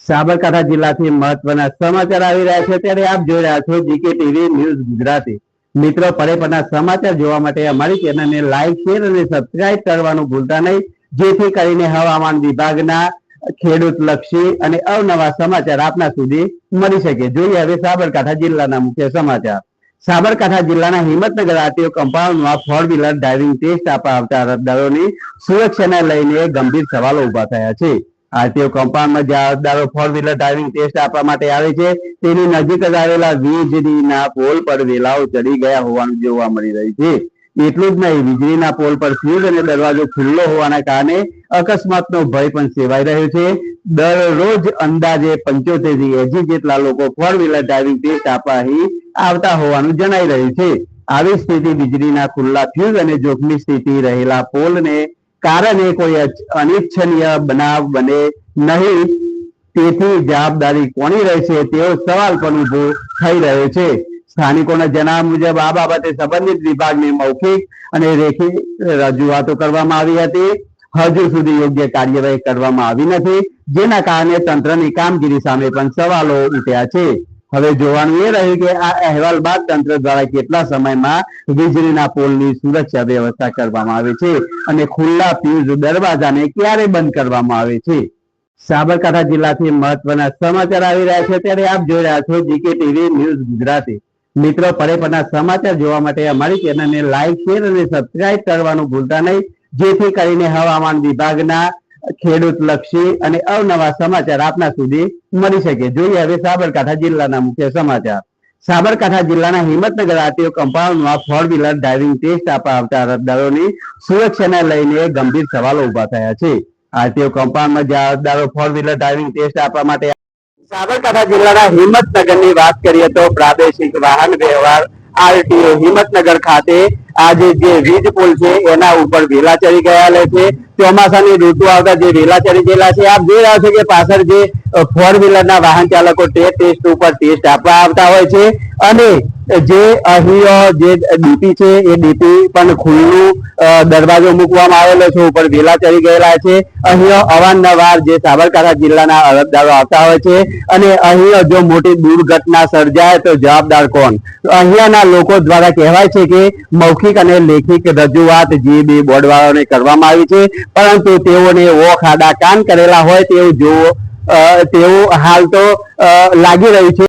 સાબરકાંઠા જિલ્લાથી મહત્વના સમાચાર આવી રહ્યા છે ત્યારે આપ જોઈ રહ્યા છો જીકે ટીવી ન્યૂઝ ગુજરાતી। મિત્રો, પડેપણના સમાચાર જોવા માટે અમારી ચેનલને લાઈક, શેર અને સબસ્ક્રાઇબ કરવાનું ભૂલતા નહીં, જેથી કરીને હવામાન વિભાગના ખેડૂતલક્ષી અને અવનવા સમાચાર આપના સુધી મળી શકે। જોઈએ હવે સાબરકાંઠા જિલ્લાના મુખ્ય સમાચાર। સાબરકાંઠા જિલ્લાના હિંમતનગર આરટીઓ કમ્પાઉન્ડમાં 4 વ્હીલર ડ્રાઇવિંગ ટેસ્ટ આપવા આવતા અરજદારોની સુરક્ષાને લઈને ગંભીર સવાલો ઉભા થયા છે। આરટીઓ કમ્પાઉન્ડમાં જે અરજદારો 4 વ્હીલર ડ્રાઇવિંગ ટેસ્ટ આપવા માટે આવે છે તેની નજીક જ આવેલા વીજળીના પોલ પર વેલાઓ ચડી ગયા હોવાનું જોવા મળી રહ્યું છે। એટલું જ નહીં, વીજળીના પોલ પર ફ્યુઝ અને દરવાજો ખુલ્લો હોવાના કારણે અકસ્માતનો ભય પણ સેવાઈ રહ્યો છે। દરરોજ અંદાજે 75 થી 80 જેટલા લોકો 4 વ્હીલર ડ્રાઇવિંગ ટેસ્ટ આપવા આવતા હોવાનું જણાઈ રહ્યું છે। આવી સ્થિતિ વીજળીના ખુલ્લા ફ્યુઝ અને જોખમી સ્થિતિ રહેલા પોલને કારણે કોઈ અનિચ્છનીય બનાવ બને નહીં, તેથી જવાબદારી કોની રહેશે તેવો સવાલ પણ ઉભો થઈ રહ્યો છે। સ્થાનિકોના જણાવ્યા મુજબ આ બાબતે સંબંધિત વિભાગને મૌખિક અને લેખિત રજૂઆતો કરવામાં આવી હતી। હજુ સુધી યોગ્ય કાર્યવાહી કરવામાં આવી નથી, જેના કારણે તંત્રની કામગીરી સામે પણ સવાલો ઉઠ્યા છે। હવે જોવાનું એ રહ્યું કે આ અહેવાલ બાદ તંત્ર દ્વારા કેટલા સમયમાં વીજળીના પોલની સુરક્ષા વ્યવસ્થા કરવામાં આવે છે અને ખુલ્લા ફ્યુઝ દરવાજાને ક્યારે બંધ કરવામાં આવે છે। સાબરકાંઠા જિલ્લાથી મહત્વના સમાચાર આવી રહ્યા છે ત્યારે આપ જોઈ રહ્યા છો જીકે ટીવી ન્યૂઝ ગુજરાતી। મિત્રો, પડેપણના સમાચાર જોવા માટે અમારી ચેનલને લાઈક, શેર અને સબસ્ક્રાઇબ કરવાનું ભૂલતા નહીં, જેથી કરીને હવામાન વિભાગના ખેડૂતલક્ષી અને અવનવા સમાચાર આપના સુધી મળી શકે। જોઈએ હવે સાબરકાંઠા જિલ્લાના મુખ્ય સમાચાર। સાબરકાંઠા જિલ્લાના હિંમતનગર આરટીઓ કમ્પાઉન્ડમાં 4 વ્હીલર ડ્રાઇવિંગ ટેસ્ટ આપવા આવતા અરજદારોની સુરક્ષાને લઈને ગંભીર સવાલો ઉભા થયા છે। આરટીઓ કમ્પાઉન્ડમાં જે અરજદારો 4 વ્હીલર ડ્રાઇવિંગ ટેસ્ટ આપવા માટે સાબરકાંઠા જિલ્લાના હિંમતનગરની વાત કરીએ તો પ્રાદેશિક વાહન વ્યવહાર આરટીઓ હિંમતનગર ખાતે આજે જે વીજ પુલ છે એના ઉપર વેલા ચડી ગયેલા છે। ચોમાસાની ઋતુ આવતા જે વેલા ચડી ગયેલા છે, આપ જોઈ રહ્યા છો કે પાછળ જે 4 વ્હીલરના વાહન ચાલકો ટેસ્ટ ઉપર ટેસ્ટ આપવા આવતા હોય છે અને જે અહીં જે ડીપી છે એ ડીપી પણ ખુલ્લું દરવાજો મૂકવામાં આવેલો છે, ઉપર વેલા ચડી ગયેલા છે। અહીં અવારનવાર જે સાબરકાંઠા જિલ્લાના અરજદારો આવતા હોય છે અને અહીં જો મોટી દુર્ઘટના સર્જાય તો જવાબદાર કોણ? અહીંયાના લોકો દ્વારા કહેવાય છે કે મૌખિક અને લેખિત રજૂઆત જીબી બોર્ડવાળાને કરવામાં આવી છે, પરંતુ તેઓને ઓખ આડા કાન કરેલા હોય તેવું હાલ તો લાગી રહ્યું છે।